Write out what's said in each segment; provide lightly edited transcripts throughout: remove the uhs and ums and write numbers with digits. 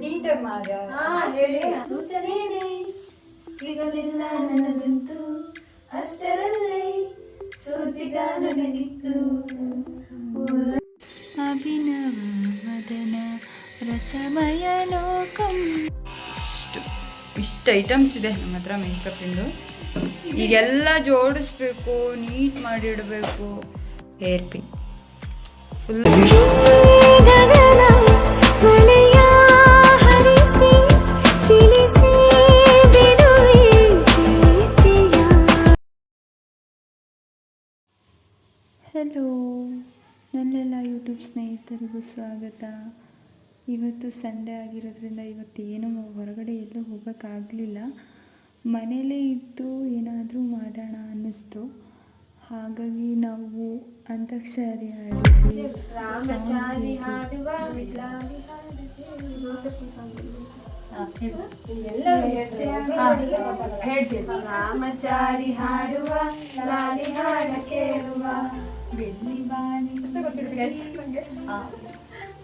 ನೀಟಾಗಿ ಮಾಡ ಹೇಳಿ. ಸೂಚನೆನೇ ಸಿಗಲಿಲ್ಲ ನನಗಂತೂ, ಅಷ್ಟರಲ್ಲೇ ಸೂಚಿಗಾನ ನಡೆದಿತ್ತು. ಅಭಿನವ ಮದನ ರಸಮಯ ಲೋಕಂ. ಇಷ್ಟು ಐಟಮ್ಸ್ ಇದೆ ನಮ್ಮ ಹತ್ರ ಮೇಕಪ್ಪಿಂದು. ಈಗೆಲ್ಲ ಜೋಡಿಸ್ಬೇಕು, ನೀಟ್ ಮಾಡಿ ಇಡಬೇಕು. ಹೇರ್ ಪಿನ್ ಫುಲ್ ಹಲೋ, ನನ್ನೆಲ್ಲ ಯೂಟ್ಯೂಬ್ ಸ್ನೇಹಿತರಿಗೂ ಸ್ವಾಗತ. ಇವತ್ತು ಸಂಡೇ ಆಗಿರೋದ್ರಿಂದ ಇವತ್ತೇನು ಹೊರಗಡೆ ಎಲ್ಲೂ ಹೋಗೋಕ್ಕಾಗಲಿಲ್ಲ. ಮನೇಲೇ ಇದ್ದು ಏನಾದರೂ ಮಾಡೋಣ ಅನ್ನಿಸ್ತು. ಹಾಗಾಗಿ ನಾವು ಅಂತ್ಯಾಕ್ಷರಿ ಆಡಿದ್ವಿ. ರಾಮಚಾರಿ ಹಾಡುವ ಲಾಲಿ ಹಾಡ ಕೇಳುವ ಬೆಳ್ಳಿ ಬಾಣಿ.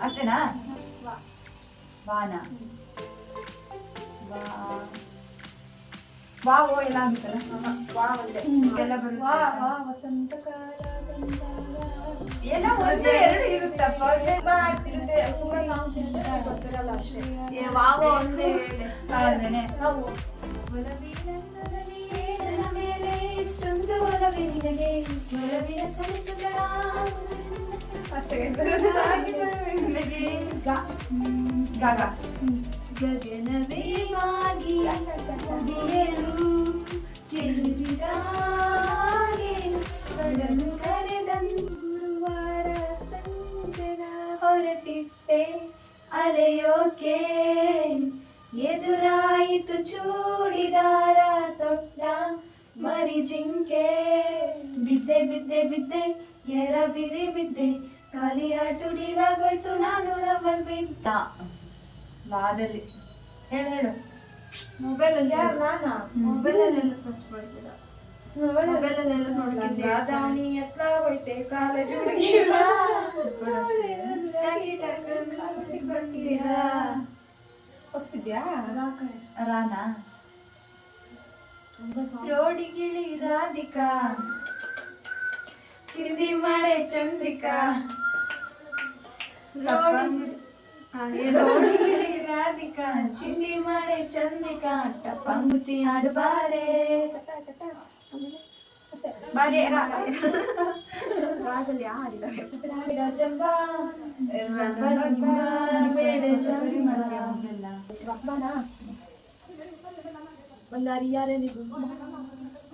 ಅಷ್ಟೇನಾ? ವಾನ ವಾವೋ ಎಲ್ಲ ಆಗುತ್ತಲ್ಲ. ಎಲ್ಲ ಬರುತ್ತೆ. ವಸಂತ ಕಾಲ ಎಲ್ಲ ಒಂದೇ ಎರಡು ಇರುತ್ತಪ್ಪ. ಇಷ್ಟೊಂದು ಒಲವಿನಿಗೆ ಒಲವಿನ ಕನಸುಗಳ ಗಗನವೇ ಮಾಗಿ ಕಡಲು ಕರೆದಂದು ಗುರುವಾರ ಸಂಜೆನ ಹೊರಟಿದ್ದೆ ಅಲೆಯೋಕೆ. ಎದುರಾಯಿತು ಚೂಡಿದಾರ ತೊಟ್ಟ ಮರಿ ಜಿಂಕೆ. ಬಿದ್ದೆ ಬಿದ್ದೆ ಬಿದ್ದೆ ಎರ ಬಿರಿ ಬಿದ್ದೆ ಖಾಲಿ ಆಟುಡಿಲಾಗೋಯ್ತು ನಾನು ಲವಲ್ ಬಿದ್ದ. ವಾದಲ್ಲಿ ಹೇಳು ಹೇಳು. ಮೊಬೈಲಲ್ಲಿ ಯಾರು? ನಾನಾ? ಮೊಬೈಲಲ್ಲೆಲ್ಲ ಸರ್ಚ್ ಮಾಡ್ತೀರಾ? ಮೊಬೈಲಲ್ಲೆಲ್ಲ ನೋಡ್ತಿದ್ದೆ. ದಾವಣಿ ಎತ್ಲ ಹೋಯ್ತೆ ಕಾಲೇಜ್ ಹುಡುಗಿರ ಹೋಗ್ತಿದ್ಯಾ? ರಾನಾ ರೋಡಿಗಿಳಿ ರಾಧಿಕಾ ಚಿಂದಿ ಮಾಡೆ ಚಂದ್ರಿಕಾ. ರೋಡಿಗಿಳಿ ರಾಧಿಕಾ ಚಿಂದಿ ಮಾಡೆ ಚಂದ್ರಿಕಾ ಟಪ್ಪಂಗುಚಿ ಹಾಡು ಬಾರೆ ಬಾರೆ. ರಾಗಲ್ಲಿ ಯಾರಿಲ್ಲ ಚಂಬಾ ಒಂದಾರಿ ಯಾರೇ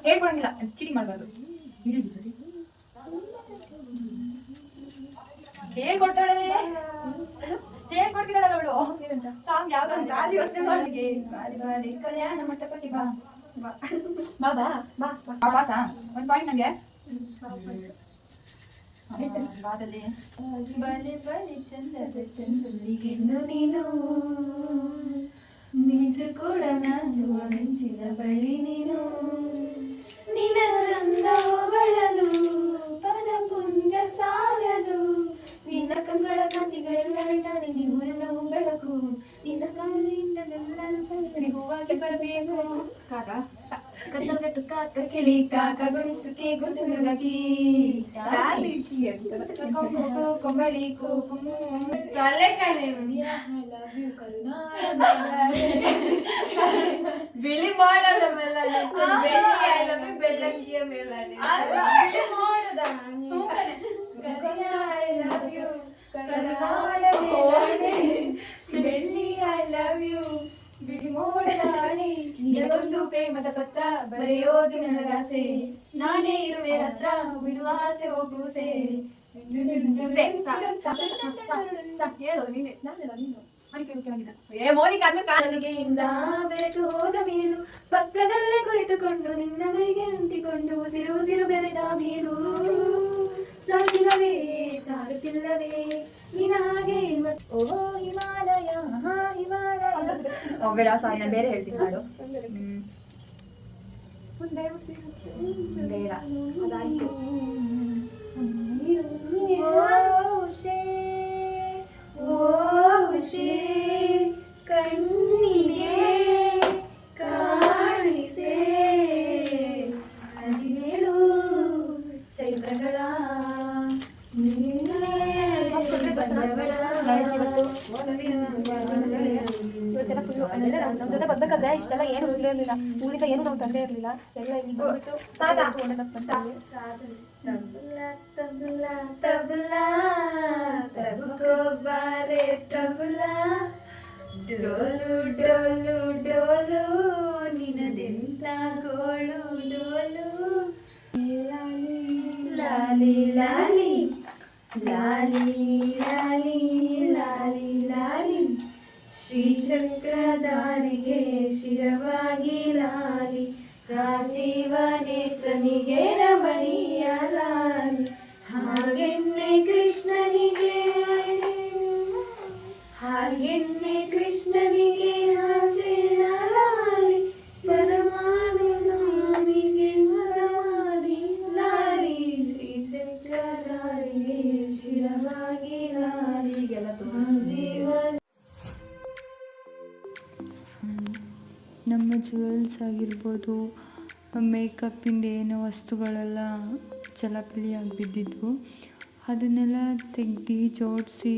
ಹೇಳ್ಕೊಳಂಗಿಲ್ಲ. ಚಿಡಿ ಮಾಡಬಾರ್ದು. ಹೇಳ್ಕೊಡ್ತಾಳೆ, ಹೇಳ್ಕೊಡ್ತಿದ್ದಾಳೆ ಅವಳು. ಸಾಂಗ್ ಯಾವ್ದು? ಕಲ್ಯಾಣ ಮಂಟಪಕ್ಕೆ ಬಾ ಬಾ ಬಾ ಬಾ ಬಾ ಬಾ ಸಾ ಒಂದು ಪಾಯಿಂಟ್ ನನಗೆ ಬಾದಲ್ಲಿ ಬಲೆ ಬಲೆ ಚಂದದ ಚಂದಲಿಗೆಂದು ನೀನು ಮಿಂಚು ಕೂಡ ನಾಚುವ ಮಿಂಚಿನ ಬಳಿ ನೀನು. ನಿನ್ನ ಚಂದ ಹೊಗಳಲು ಪದ ಪುಂಜ ಸಾಲದು. ನಿನ್ನ ಕಂಗಳ ಕಾಂತಿಗಳೆಲ್ಲರಿಂದ ಊರಿನ ಬೆಳಕು. ನಿನ್ನ ಕಣ್ಣಿಂದೆಲ್ಲರೂ ಹೂವಾಗಿ ಬರಬೇಕು. ಕಾಕ ಕತ್ತಲ್ಗಟ್ಟು ಕಾಕ ಕಿಳಿ ಕಾಕ ಗುಣಿಸುತ್ತಿ ಗುಂಚು ಮಿರುಗಕಿ ಕೊಂಬಳಿ ತಲೆ ಕಣೆ ಬಿಳಿ ಮಾಡೋದ ಮೇಲೆ ಬೆಳ್ಳಕ್ಕಿಯ ಮೇಲೆ ಬೆಳ್ಳಿ ಐ ಲವ್ ಯು ಬಿಡಿ ಮೋಡದ ರಾಣಿ. ನಿನಗೊಂದು ಪ್ರೇಮದ ಪತ್ರ ಬರೆಯೋದು ನನಗಾಸೆ. ನಾನೇ ಇರುವೆ ಹತ್ರ ಬಿಡುವ ಆಸೆ ಹೋಗೂಸೆ. ಹೇಳು ನೀನೆ. ಬೆರೆತು ಹೋದ ಮೀನು ಪಕ್ಕದಲ್ಲೇ ಕುಳಿತುಕೊಂಡು ನಿನ್ನ ಮೈಗೆ ಅಂಟಿಕೊಂಡು ಉಸಿರು ಉಸಿರು ಬೆರೆದ ಮೀನು. ಸಾಗಿಲ್ಲವೇ ಸಾರುತ್ತಿಲ್ಲವೇ ನಿನ ಹಾಗೆ ಓ ಹಿಮಾಲಯ ಹಿಮಾಲಯ. ಬೇಡ ಸಾರಿ, ನಾನು ಬೇರೆ ಹೇಳ್ತೀನಿ ಹಾಡು. ಮುಂದೆ ಬೇಡ ಅದಾಯ್ತು. ಇವತ್ತೆಲ್ಲ ಫುಲ್ಲು ಅಂದರೆ ನಮ್ಮ ಜೊತೆ ಬರ್ಬೇಕಾದ್ರೆ ಇಷ್ಟೆಲ್ಲ ಏನು ಇರಲಿಲ್ಲ, ಊರಿಂದ ಏನು ನಾವು ತಂದೆ ಇರಲಿಲ್ಲ, ಎಲ್ಲ ಇಲ್ಲಿ ಬಂದ್ಬಿಟ್ಟು ತಬಲಾ ತಬಲಾ ತಬಕೋ ಬಾರೆ ತಬಲಾ ಡೋಲು ಡೋಲು ಡೋಲು ನಿನದೆಂತ ಗೋಳು ಡೋಲು ಲಾಲಿ ಲಾಲಿ ಲಾಲಿ ಲಾಲಿ ಲಾಲಿ ಲಾಲಿ ಶ್ರೀಚಕ್ರಧಾರಿಗೆ ಶಿರವಾಗಿ ಲಾಲಿ ರಾಜೀವ ನೇತ್ರನಿಗೆ ರಮಣೀಯ ಲಾಲಿ ಹಾಗೆನ್ನೆ ಕೃಷ್ಣನಿಗೆ ಹಾಗೆನ್ನೆ ಕೃಷ್ಣನಿಗೆ ಹಾಜೇನ ಲಾಲಿ ಪರಮಾನು ನಾಮಿಗೆ ಮರಮಾಲಿ ಲಾಲಿ ಶ್ರೀಚಕ್ರಧಾರಿಗೆ ಶಿರವಾಗಿ ಲಾಲಿಗೆಲ್ಲ ಜೀವನ. ನಮ್ಮ ಜ್ಯುವೆಲ್ಸ್ ಆಗಿರ್ಬೋದು, ಮೇಕಪ್ಪಿಂದ ಏನೋ ವಸ್ತುಗಳೆಲ್ಲ ಚಲಾಪಿಲಿಯಾಗಿ ಬಿದ್ದಿದ್ವು, ಅದನ್ನೆಲ್ಲ ತೆಗ್ದು ಜೋಡಿಸಿ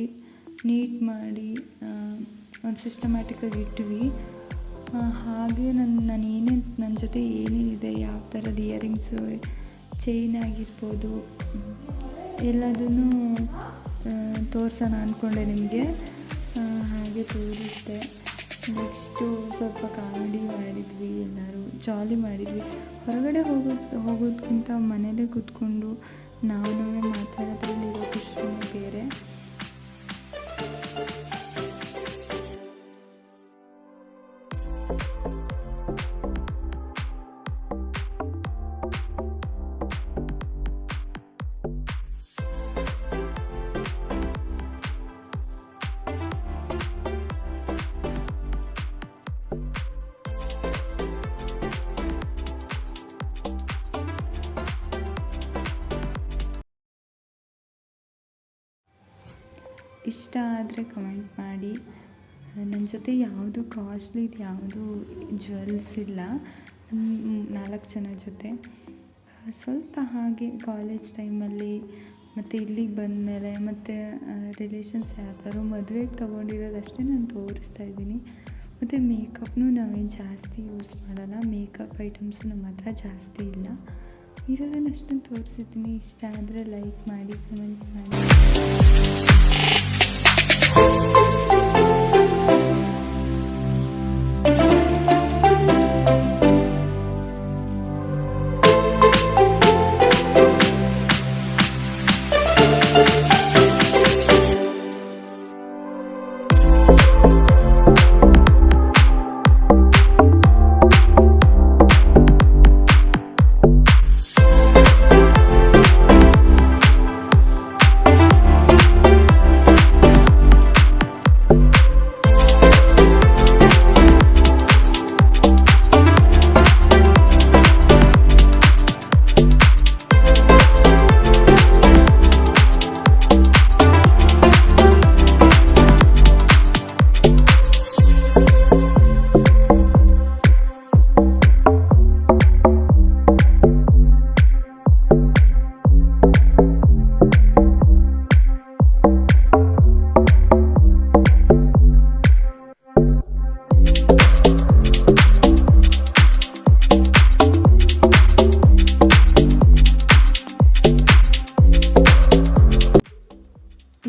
ನೀಟ್ ಮಾಡಿ ಒಂದು ಸಿಸ್ಟಮ್ಯಾಟಿಕ್ಕಾಗಿ ಇಟ್ವಿ. ಹಾಗೆ ನಾನು ಏನೇನು ನನ್ನ ಜೊತೆ ಏನೇನಿದೆ, ಯಾವ ಥರದ ಇಯರಿಂಗ್ಸು, ಚೈನ್ ಆಗಿರ್ಬೋದು ಎಲ್ಲದನ್ನು ತೋರಿಸೋಣ ಅಂದ್ಕೊಂಡೆ ನಿಮಗೆ. ಹಾಗೆ ತೋರಿಸ್ದೆ. ನೆಕ್ಸ್ಟು ಸ್ವಲ್ಪ ಕಾಮಿಡಿ ಮಾಡಿದ್ವಿ, ಎಲ್ಲರೂ ಜಾಲಿ ಮಾಡಿದ್ವಿ. ಹೊರಗಡೆ ಹೋಗೋದಕ್ಕಿಂತ ಮನೇಲೇ ಕೂತ್ಕೊಂಡು ನಾವು ಮಾತಾಡೋದ್ರಲ್ಲಿರೋ ಖುಷಿನೇ ಬೇರೆ. ಇಷ್ಟ ಆದರೆ ಕಮೆಂಟ್ ಮಾಡಿ. ನನ್ನ ಜೊತೆ ಯಾವುದು ಕಾಸ್ಟ್ಲಿದು ಯಾವುದು ಜ್ಯುವೆಲ್ಸ್ ಇಲ್ಲ, 4 ಜನ ಜೊತೆ. ಸ್ವಲ್ಪ ಹಾಗೆ ಕಾಲೇಜ್ ಟೈಮಲ್ಲಿ ಮತ್ತು ಇಲ್ಲಿಗೆ ಬಂದಮೇಲೆ ಮತ್ತು ರಿಲೇಷನ್ಸ್ ಯಾವ್ದಾದ್ರು ಮದುವೆಗೆ ತೊಗೊಂಡಿರೋದಷ್ಟೇ ನಾನು ತೋರಿಸ್ತಾ ಇದ್ದೀನಿ. ಮತ್ತು ಮೇಕಪ್ನೂ ನಾವೇನು ಜಾಸ್ತಿ ಯೂಸ್ ಮಾಡಲ್ಲ, ಮೇಕಪ್ ಐಟಮ್ಸು ನಮ್ಮ ಹತ್ರ ಜಾಸ್ತಿ ಇಲ್ಲ, ಇರೋದನ್ನಷ್ಟನ್ನು ತೋರಿಸಿದ್ದೀನಿ. ಇಷ್ಟ ಆದರೆ ಲೈಕ್ ಮಾಡಿ, ಕಮೆಂಟ್ ಮಾಡಿ.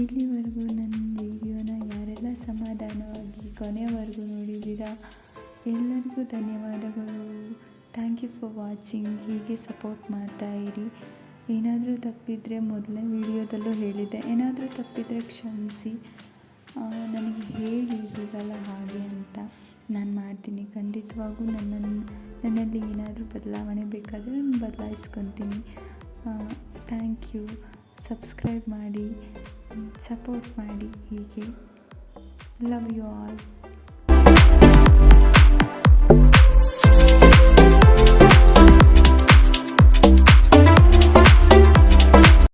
ಇಲ್ಲಿವರೆಗೂ ನನ್ನ ವಿಡಿಯೋನ ಯಾರೆಲ್ಲ ಸಮಾಧಾನವಾಗಿ ಕೊನೆಯವರೆಗೂ ನೋಡಿದ್ದೀರಾ, ಎಲ್ಲರಿಗೂ ಧನ್ಯವಾದಗಳು. Thank you for watching. ಹೀಗೆ ಸಪೋರ್ಟ್ ಮಾಡ್ತಾಯಿರಿ. ಏನಾದರೂ ತಪ್ಪಿದರೆ ಮೊದಲನೇ ವಿಡಿಯೋದಲ್ಲೂ ಹೇಳಿದ್ದೆ, ಏನಾದರೂ ತಪ್ಪಿದರೆ ಕ್ಷಮಿಸಿ. ನನಗೆ ಹೇಳಿ ಹೀಗಲ್ಲ ಹಾಗೆ ಅಂತ, ನಾನು ಮಾಡ್ತೀನಿ. ಖಂಡಿತವಾಗೂ ನನ್ನಲ್ಲಿ ಏನಾದರೂ ಬದಲಾವಣೆ ಬೇಕಾದರೆ ನಾನು ಬದಲಾಯಿಸ್ಕೊತೀನಿ. Thank you. ಸಬ್ಸ್ಕ್ರೈಬ್ ಮಾಡಿ, ಸಪೋರ್ಟ್ ಮಾಡಿ. ಹೀಗೆ ಲವ್ ಯು ಆಲ್.